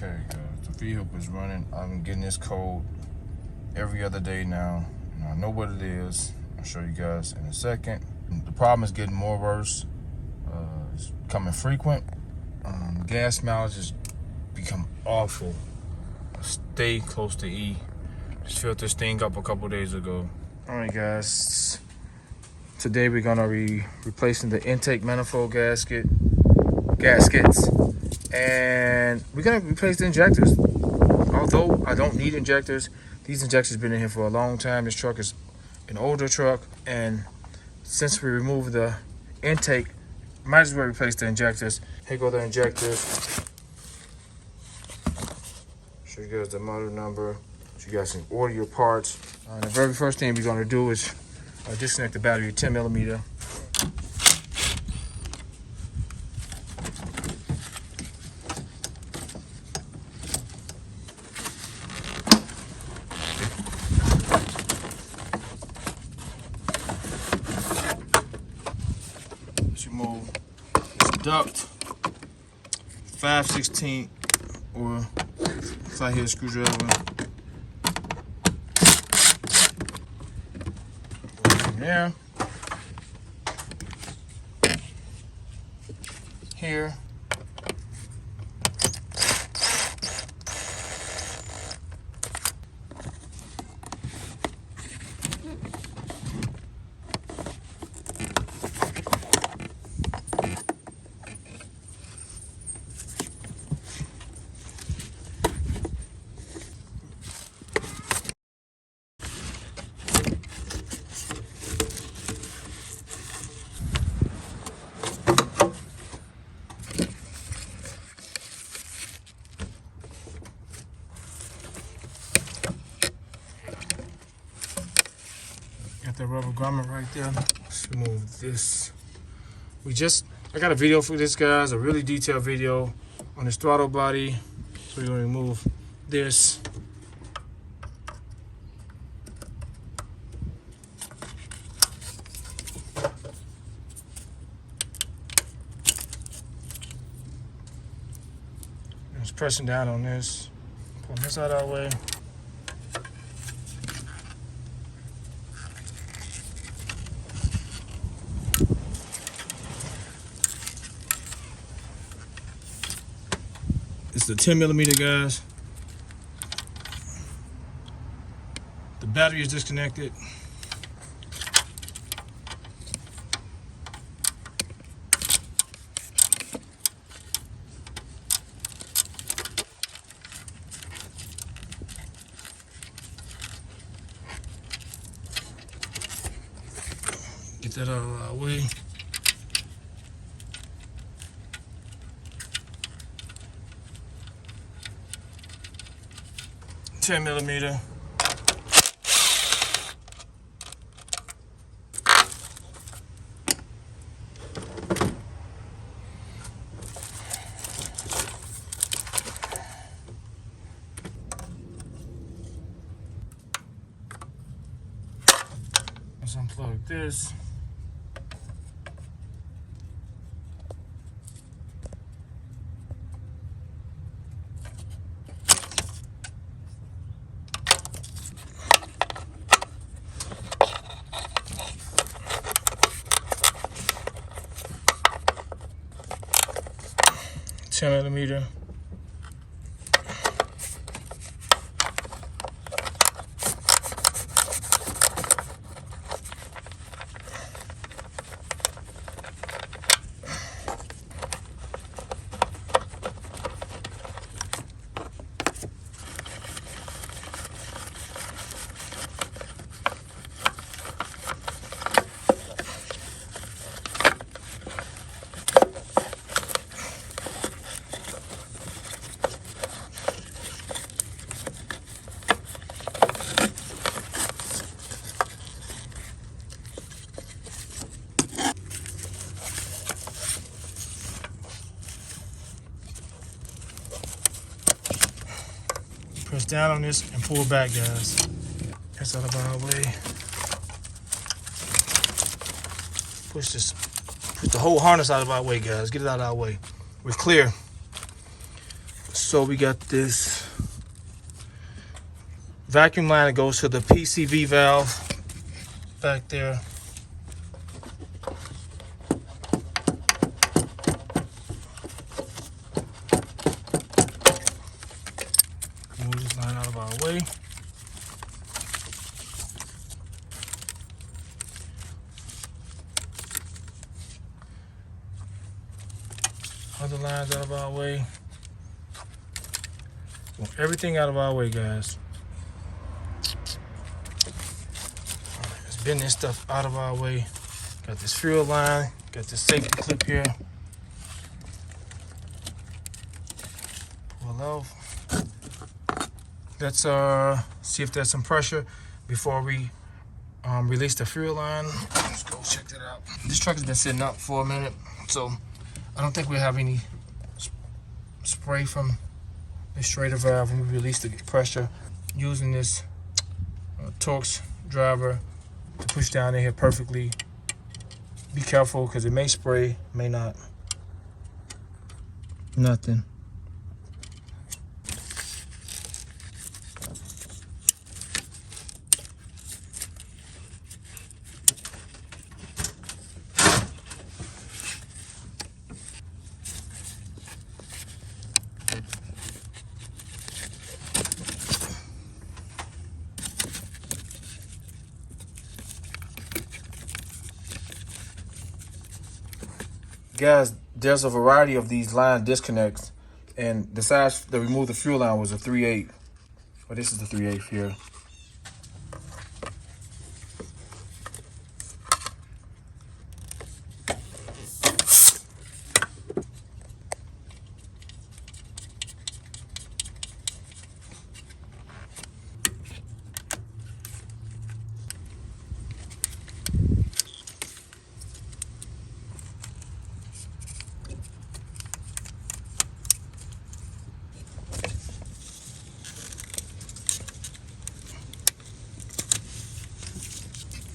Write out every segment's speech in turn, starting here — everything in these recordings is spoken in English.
Okay, guys, the vehicle is running. I'm getting this code every other day now. And I know what it is. I'll show you guys in a second. The problem is getting more worse. It's becoming frequent. Gas mileage has become awful. Stay close to E. Just filled this thing up a couple days ago. All right, guys. Today we're gonna be replacing the intake manifold gaskets, and we're gonna replace the injectors. Although I don't need injectors, these injectors have been in here for a long time. This truck is an older truck, and since we removed the intake, might as well replace the injectors. Here go the injectors. Show you guys the model number, so you guys can order your parts. The very first thing we're gonna do is disconnect the battery, 10 millimeter. Let's remove this duct, 5/16 or flathead screwdriver. There, here, got the rubber grommet right there. Let's remove this. I got a video for this, guys, a really detailed video on this throttle body. So we're gonna remove this. Just pressing down on this. Pull this out of our way. It's the 10 millimeter, guys. The battery is disconnected. Get that out of our way. $10 millimeter. Let's unplug this. $10 millimeter. Press down on this and pull back, guys. That's out of our way. Push the whole harness out of our way, guys. Get it out of our way. We're clear. So we got this vacuum line that goes to the PCV valve back there. Move this line out of our way. Other lines out of our way. Want everything out of our way, guys. Let's bend this stuff out of our way. Got this fuel line. Got this safety clip here. Pull off. Let's see if there's some pressure before we release the fuel line. Let's go check that out. This truck has been sitting up for a minute, so I don't think we have any spray from the Schrader valve when we release the pressure. Using this Torx driver to push down in here perfectly. Be careful because it may spray, may not. Nothing. Guys, there's a variety of these line disconnects, and the size that removed the fuel line was a 3/8, but this is the 3/8 here.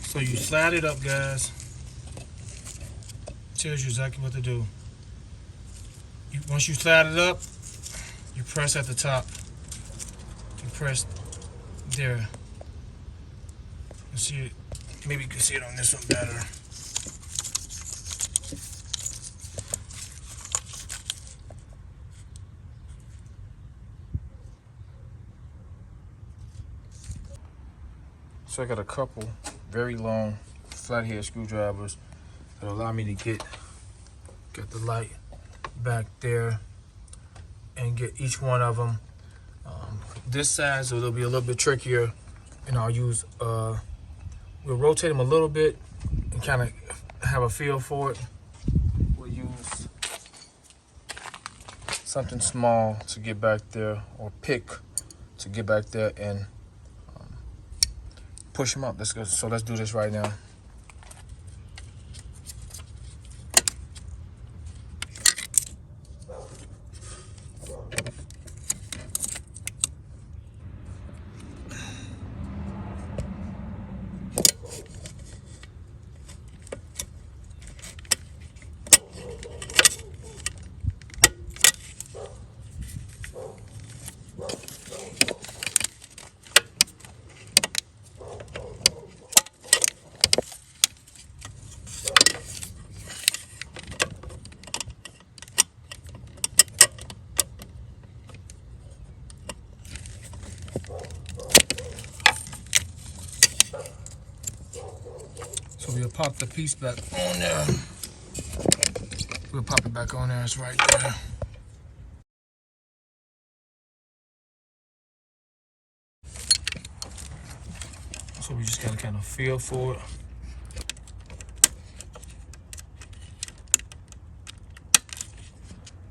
So you slide it up, guys. Tells you exactly what to do. Once you slide it up, you press at the top. You press there. You see it. Maybe you can see it on this one better. So I got a couple very long flathead screwdrivers that allow me to get the light back there and get each one of them. This size, so it'll be a little bit trickier, and I'll use we'll rotate them a little bit and kind of have a feel for it. We'll use something small to get back there, or pick to get back there and push them up. Let's go. So let's do this right now. So we'll pop the piece back on there. We'll pop it back on there. It's right there. So we just gotta kind of feel for it.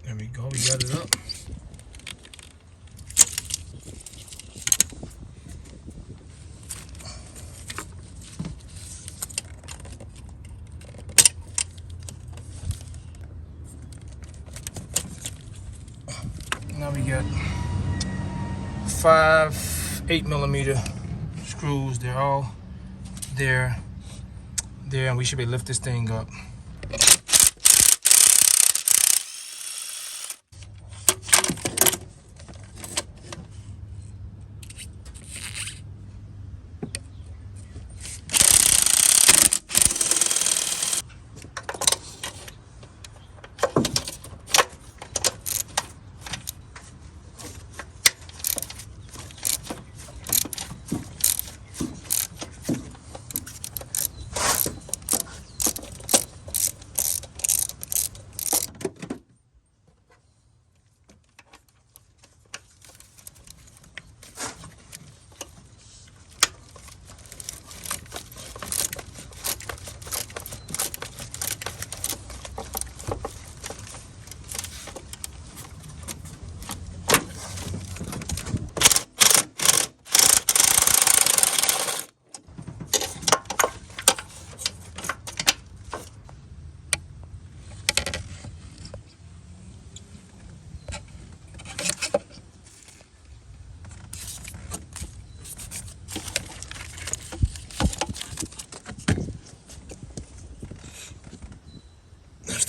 There we go. We got it up. Now we got 5 8mm screws. They're all there, and we should be able to lift this thing up.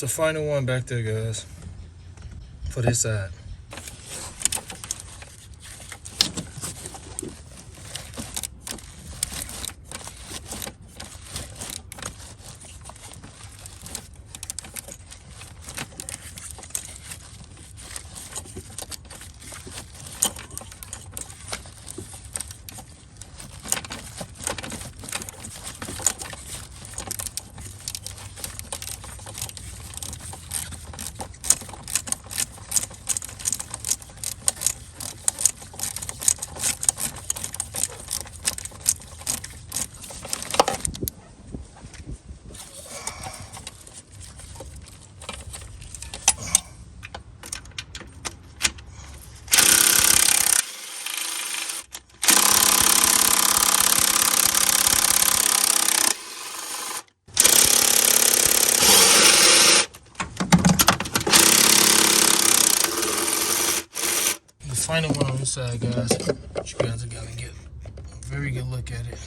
the final one back there, guys, for this side. Final one on this side, guys. You guys are gonna get a very good look at it.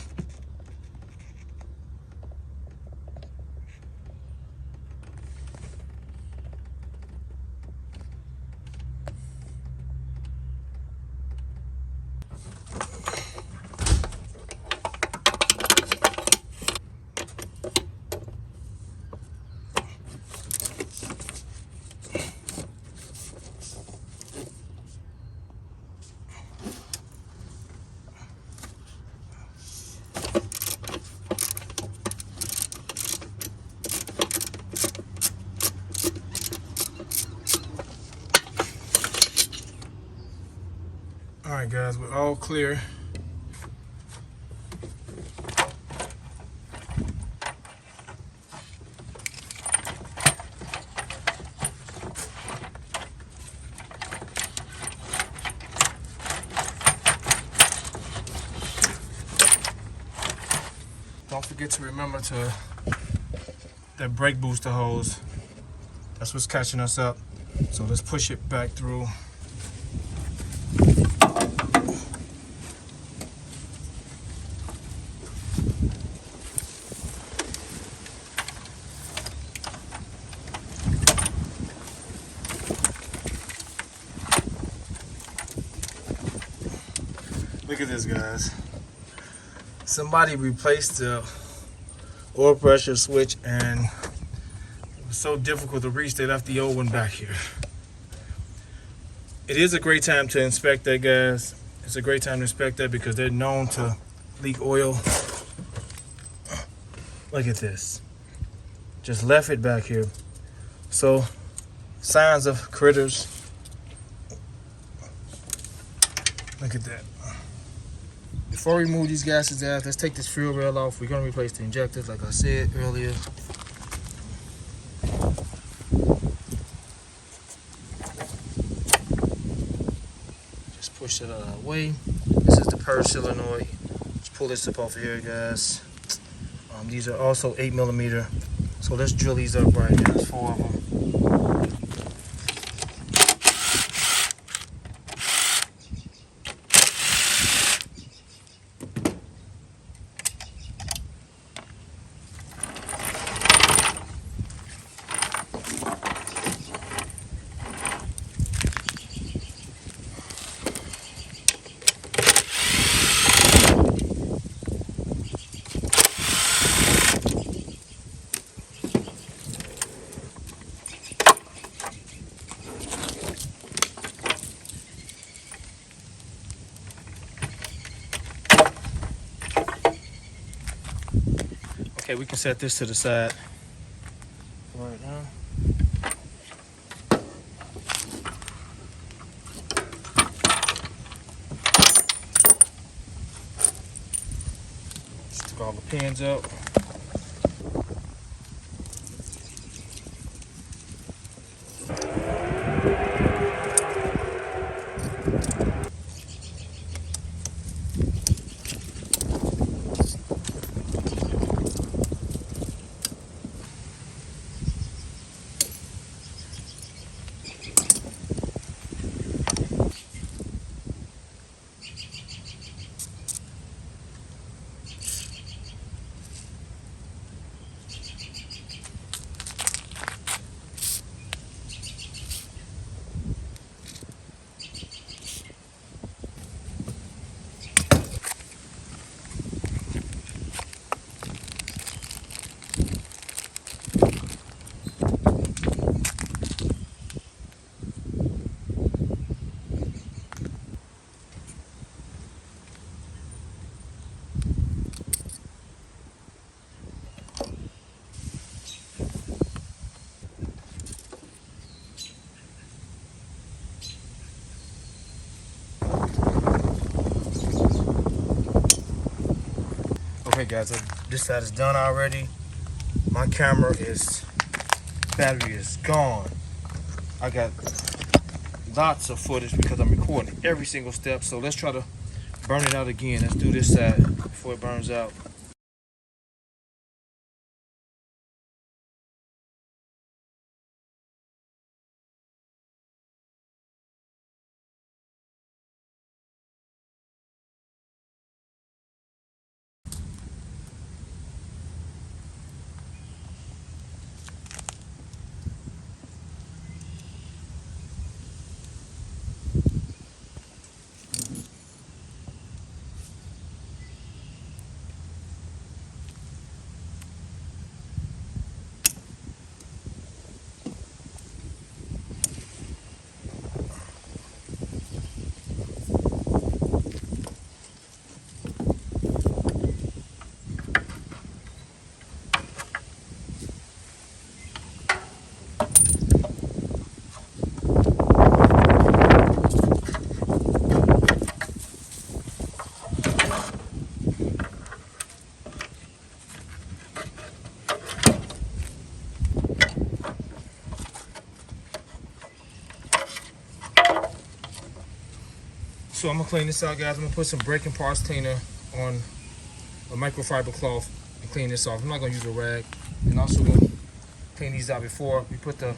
Alright guys, we're all clear. Don't forget to remember that brake booster hose. That's what's catching us up. So let's push it back through. Look at this, guys. Somebody replaced the oil pressure switch and it was so difficult to reach they left the old one back here. It is a great time to inspect that, guys. It's a great time to inspect that because they're known to leak oil. Look at this. Just left it back here. So, signs of critters. Look at that. Before we move these gaskets out, let's take this fuel rail off. We're gonna replace the injectors like I said earlier. Just push it out of the way. This is the purge solenoid. Just pull this up off of here, guys. These are also 8mm. So let's drill these up right here. There's 4 of them. Okay, we can set this to the side right now. Just took all the pins out. Okay guys, so this side is done already. My battery is gone. I got lots of footage because I'm recording every single step. So let's try to burn it out again. Let's do this side before it burns out. So I'm gonna clean this out, guys. I'm gonna put some braking parts cleaner on a microfiber cloth and clean this off. I'm not gonna use a rag. And also gonna clean these out before we put the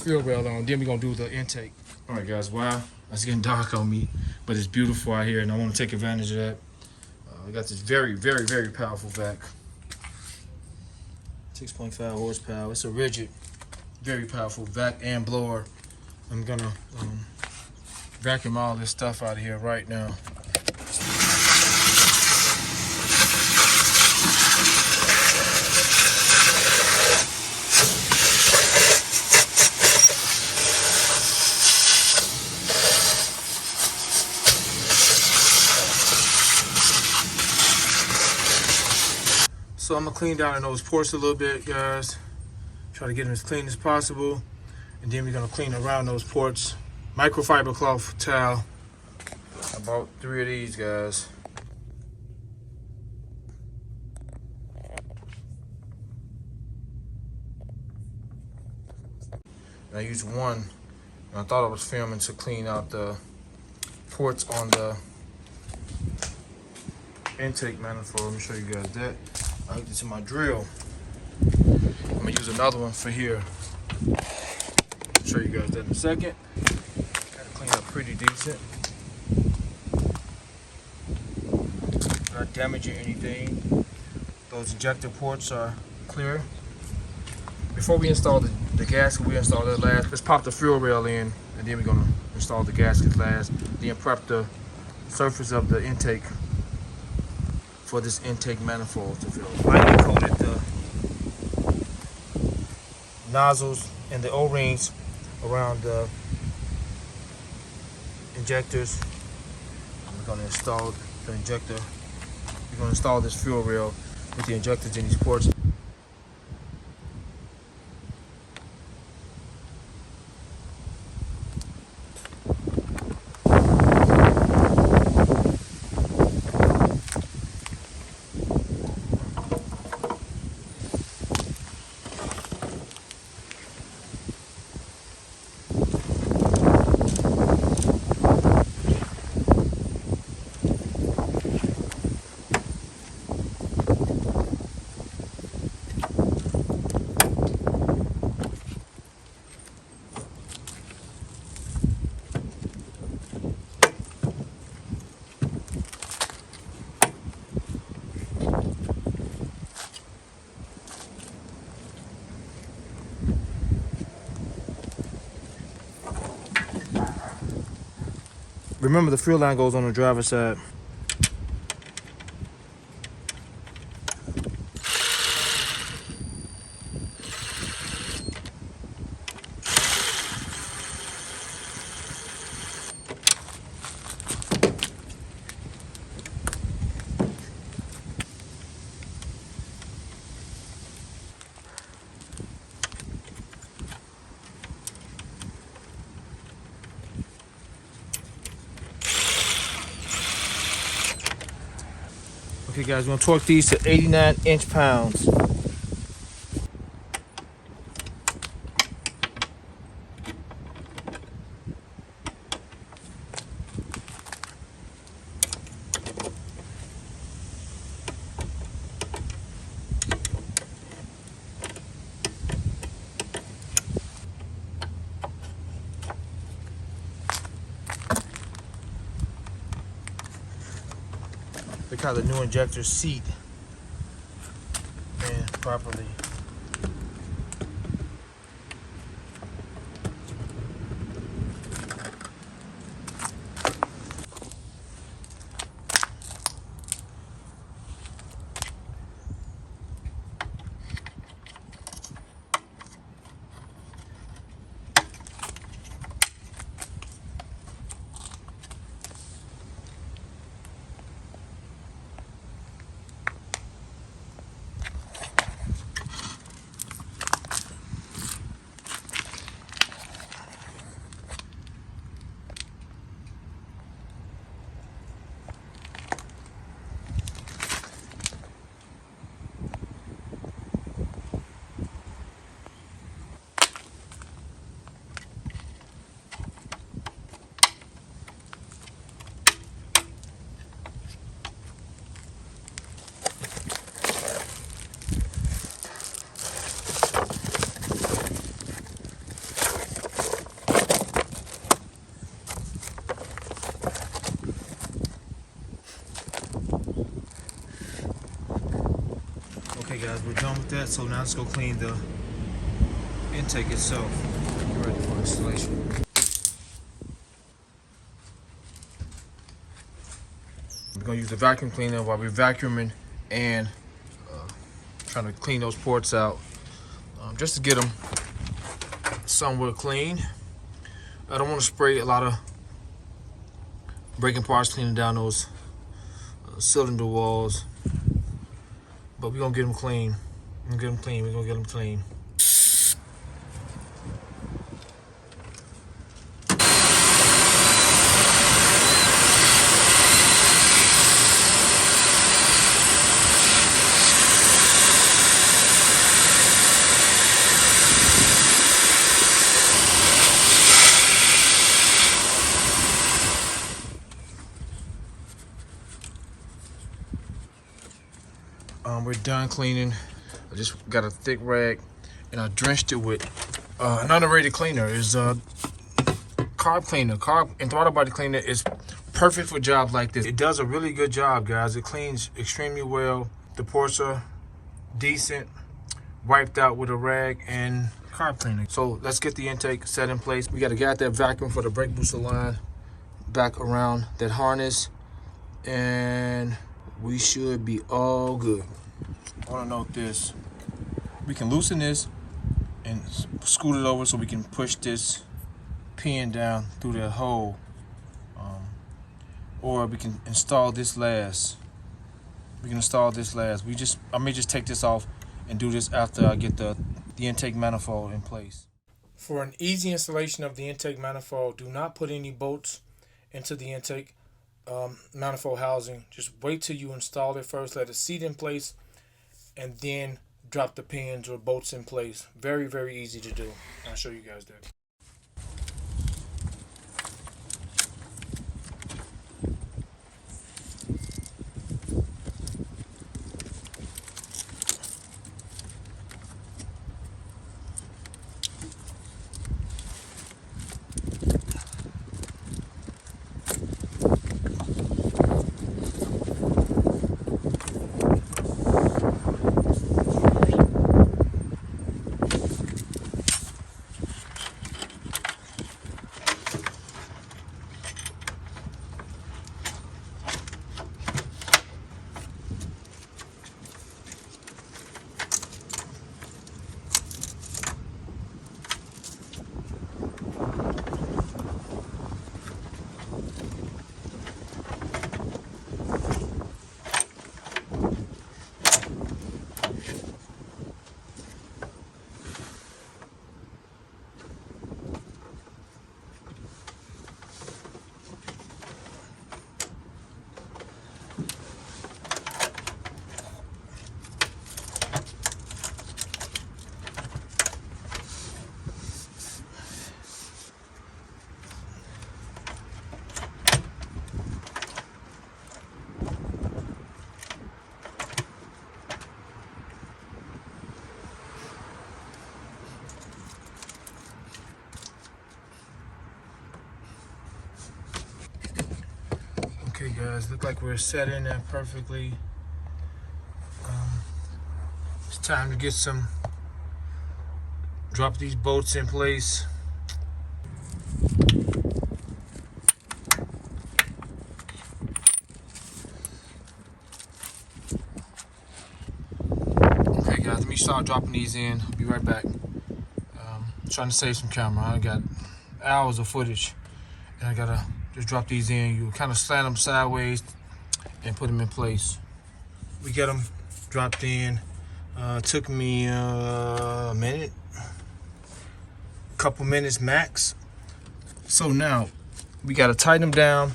fuel rail on. Then we're gonna do the intake. All right, guys. Wow, it's getting dark on me, but it's beautiful out here, and I want to take advantage of that. We got this very, very, very powerful vac. 6.5 horsepower. It's a rigid, very powerful vac and blower. I'm gonna vacuum all this stuff out of here right now. So I'm gonna clean down those ports a little bit, guys. Try to get them as clean as possible. And then we're gonna clean around those ports. Microfiber cloth towel. I bought 3 of these, guys. And I used one. And I thought I was filming to clean out the ports on the intake manifold. Let me show you guys that. I hooked it to my drill. I'm gonna use another one for here. I'll show you guys that in a second. Gotta clean up pretty decent. Not damaging anything. Those injector ports are clear. Before we install the gasket, we install that last. Let's pop the fuel rail in, and then we're gonna install the gasket last. Then prep the surface of the intake for this intake manifold to fill. Lightly coated the nozzles and the O-rings around the injectors. We're going to install the injector. We're going to install this fuel rail with the injectors in these ports. Remember, the fuel line goes on the driver's side. Okay guys, we're gonna torque these to 89 inch-pounds. Look how the new injectors seat properly. Okay guys, we're done with that, so now let's go clean the intake itself. Get ready for installation. We're gonna use the vacuum cleaner while we're vacuuming and trying to clean those ports out, just to get them somewhat clean. I don't want to spray a lot of breaking parts cleaning down those cylinder walls. But we're gonna get them clean. We're gonna get them clean. We're done cleaning. I just got a thick rag and I drenched it with another rated cleaner. Is carb cleaner. Carb and throttle body cleaner is perfect for jobs like this. It does a really good job, guys. It cleans extremely well. The ports are decent, wiped out with a rag and carb cleaner. So let's get the intake set in place. We got to get that vacuum for the brake booster line back around that harness, and we should be all good. I want to note this. We can loosen this and scoot it over so we can push this pin down through that hole, or we can install this last. I may just take this off and do this after I get the intake manifold in place. For an easy installation of the intake manifold, do not put any bolts into the intake manifold housing. Just wait till you install it first, let it seat in place, and then drop the pins or bolts in place. Very, very easy to do. I'll show you guys that. guys, look like we're set in there perfectly. It's time to get drop these bolts in place. Okay guys, let me start dropping these in. I'll be right back. Trying to save some camera. I got hours of footage and I gotta just drop these in. You kind of slant them sideways and put them in place. We got them dropped in. Took me a minute, couple minutes max. So now we gotta tighten them down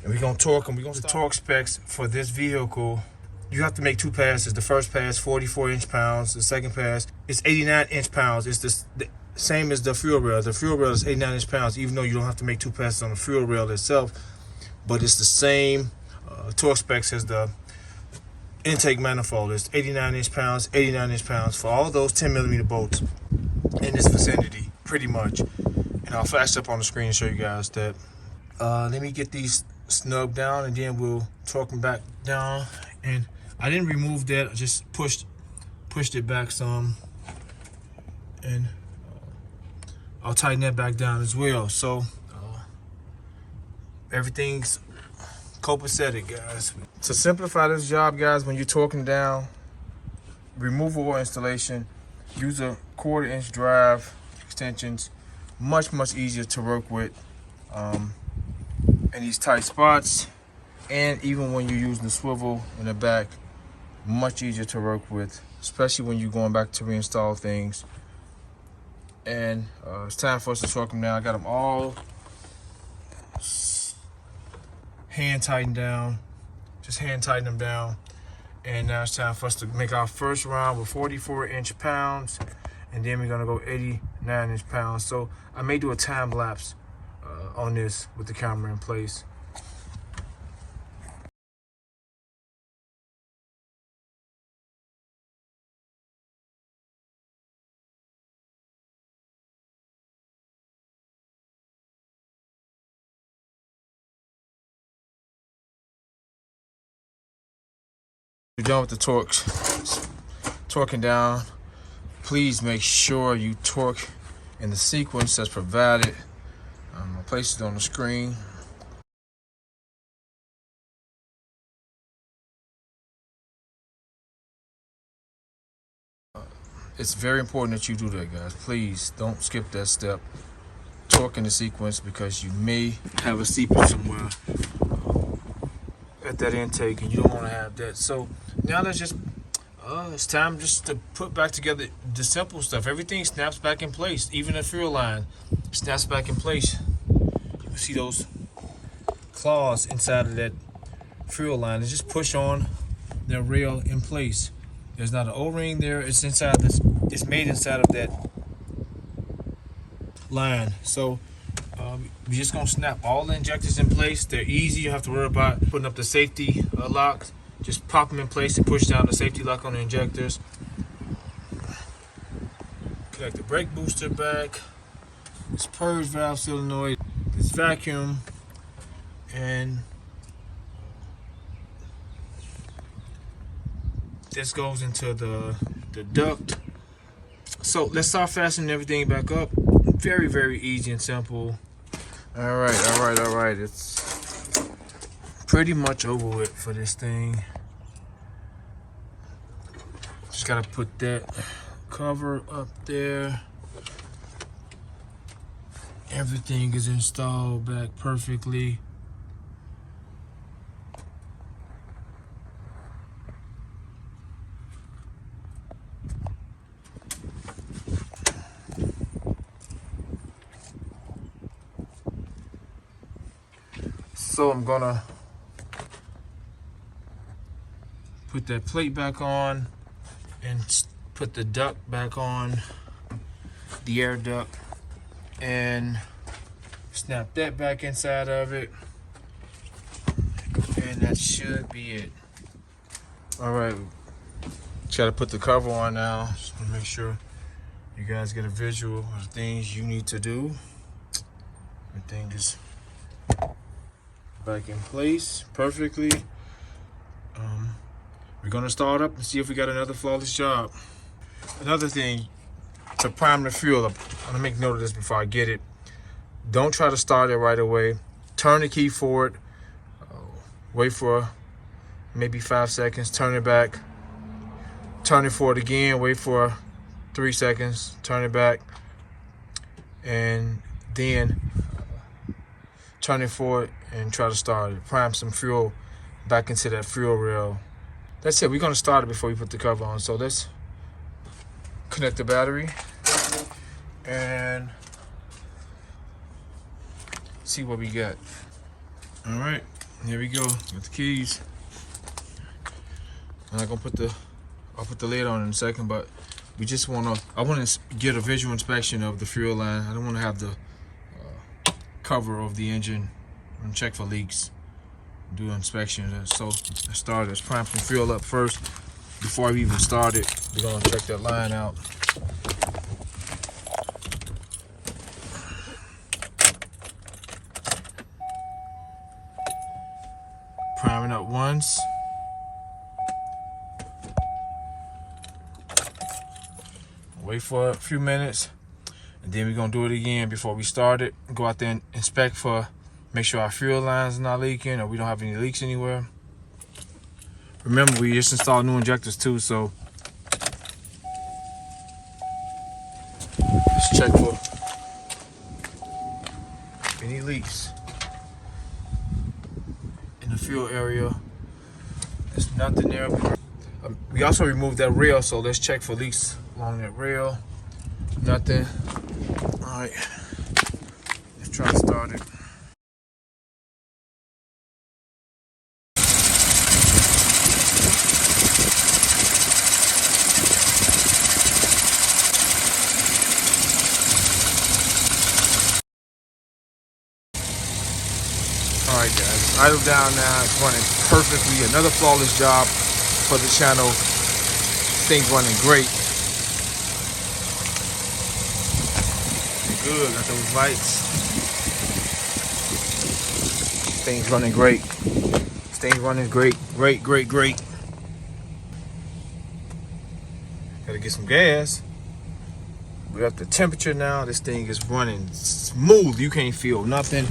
and we're gonna torque them. We're gonna start. The torque specs for this vehicle, you have to make 2 passes. The first pass 44 inch-pounds. The second pass is 89 inch-pounds. It's the same as the fuel rail. The fuel rail is 89 inch-pounds, even though you don't have to make 2 passes on the fuel rail itself, but it's the same torque specs as the intake manifold. It's 89 inch-pounds, 89 inch-pounds for all those 10mm bolts in this vicinity, pretty much. And I'll flash up on the screen and show you guys that. Let me get these snugged down and then we'll torque them back down. And I didn't remove that, I just pushed it back some, and I'll tighten that back down as well. So everything's copacetic, guys. To simplify this job, guys, when you're torquing down, removable installation, use a 1/4 inch drive extensions. Much easier to work with in these tight spots. And even when you're using the swivel in the back, much easier to work with, especially when you're going back to reinstall things. And it's time for us to torque them down. I got them all hand tightened down, just hand tighten them down. And now it's time for us to make our first round with 44 inch-pounds, and then we're gonna go 89 inch-pounds. So I may do a time lapse on this with the camera in place. You're done with the torquing down. Please make sure you torque in the sequence that's provided. I'll place it on the screen. It's very important that you do that, guys. Please don't skip that step. Torque in the sequence, because you may have a seepage somewhere at that intake and you don't want to have that. So now let's just it's time just to put back together the simple stuff. Everything snaps back in place. Even the fuel line snaps back in place. You can see those claws inside of that fuel line. It's just push on the rail in place. There's not an O-ring there. It's inside this. It's made inside of that line. So we're just gonna snap all the injectors in place. They're easy. You don't have to worry about putting up the safety locks. Just pop them in place and push down the safety lock on the injectors. Connect the brake booster back. This purge valve solenoid. This vacuum. And this goes into the duct. So let's start fastening everything back up. Very easy and simple. All right. It's pretty much over with for this thing. Just gotta put that cover up there. Everything is installed back perfectly. So I'm gonna put that plate back on and put the duct back on, the air duct, and snap that back inside of it, and that should be it. All right, just gotta put the cover on now. Just wanna make sure you guys get a visual of the things you need to do. Everything is back in place perfectly. We're gonna start up and see if we got another flawless job. Another thing, to prime the fuel up, I'm gonna make note of this before I get it. Don't try to start it right away. Turn the key forward, wait for maybe 5 seconds, turn it back, turn it forward again, wait for 3 seconds, turn it back, and then turn it forward and try to start it. Prime some fuel back into that fuel rail. That's it. We're gonna start it before we put the cover on. So let's connect the battery and see what we got. All right, here we go with the keys. I'm not gonna I'll put the lid on in a second, but we just I want to get a visual inspection of the fuel line. I don't want to have the cover of the engine and check for leaks. Do an inspection. So let's start. Let's prime some fuel up first before we even start it. We're gonna check that line out. Priming up once. Wait for a few minutes, and then we're gonna do it again before we start it. Go out there and inspect make sure our fuel lines are not leaking or we don't have any leaks anywhere. Remember, we just installed new injectors too, so let's check for any leaks in the fuel area. There's nothing there. We also removed that rail, so let's check for leaks along that rail. Nothing. All right, let's try to start it. All right, guys, idle down now. It's running perfectly. Another flawless job for the channel. This thing's running great. Good, got those lights. This thing's running great. This thing's running great. Great. Gotta get some gas. We're up to temperature now. This thing is running smooth. You can't feel nothing.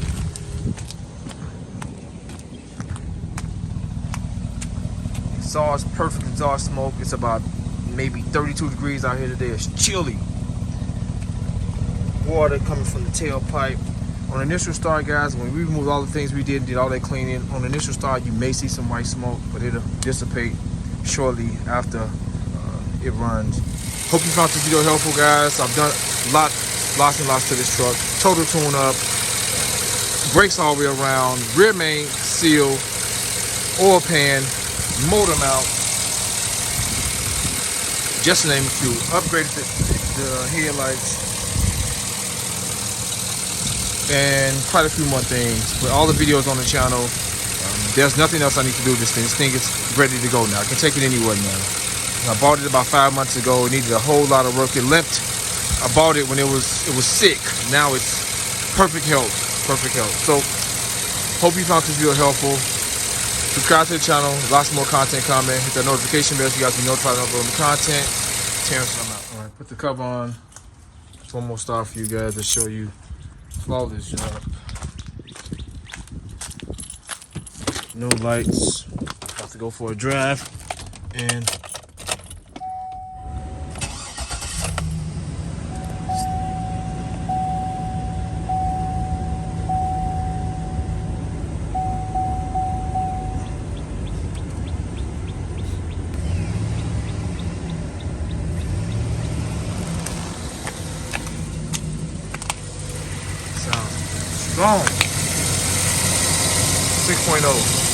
Exhaust, perfect exhaust smoke. It's about maybe 32 degrees out here today. It's chilly. Water coming from the tailpipe. On initial start, guys, when we removed all the things we did all that cleaning, on initial start you may see some white smoke, but it'll dissipate shortly after it runs. Hope you found this video helpful, guys. I've done lots and lots to this truck. Total tune up, brakes all the way around, rear main seal, oil pan, motor mount, just to name a few. Upgraded the headlights and quite a few more things. With all the videos on the channel, there's nothing else I need to do with this thing. This thing is ready to go now. I can take it anywhere now. I bought it about 5 months ago. It needed a whole lot of work. It limped. I bought it when it was sick. Now it's perfect health. So hope you found this video helpful. Subscribe to the channel. Lots more content coming. Hit that notification bell so you guys can be notified of the content. Terrence, I'm out. All right, put the cover on. Just one more star for you guys to show you flawless job. No lights. Have to go for a drive and strong. 6.0.